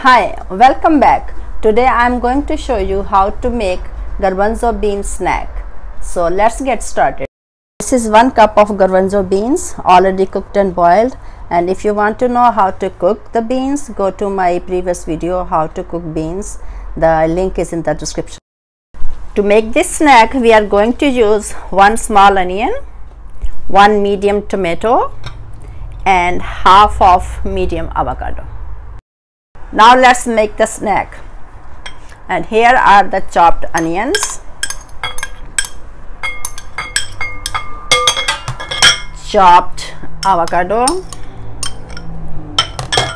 Hi, welcome back. Today I am going to show you how to make garbanzo bean snack. So let's get started. This is 1 cup of garbanzo beans already cooked and boiled, and if you want to know how to cook the beans, go to my previous video how to cook beans. The link is in the description. To make this snack we are going to use 1 small onion, 1 medium tomato and half of medium avocado. Now let's make the snack. And here are the chopped onions, chopped avocado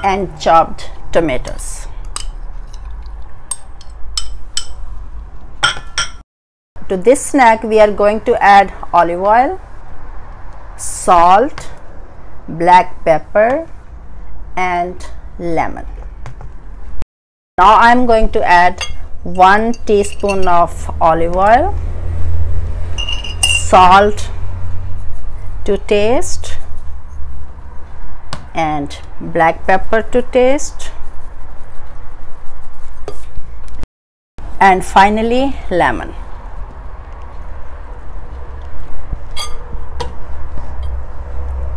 and chopped tomatoes. To this snack we are going to add olive oil, salt, black pepper and lemon. Now I am going to add 1 teaspoon of olive oil, salt to taste and black pepper to taste, and finally lemon.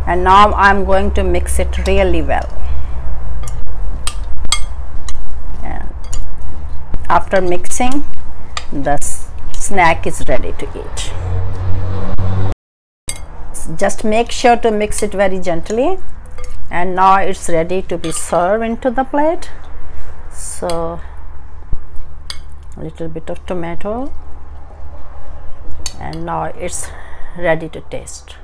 And now I am going to mix it really well. After mixing, the snack is ready to eat. Just make sure to mix it very gently, and now it's ready to be served into the plate. So a little bit of tomato, and now it's ready to taste.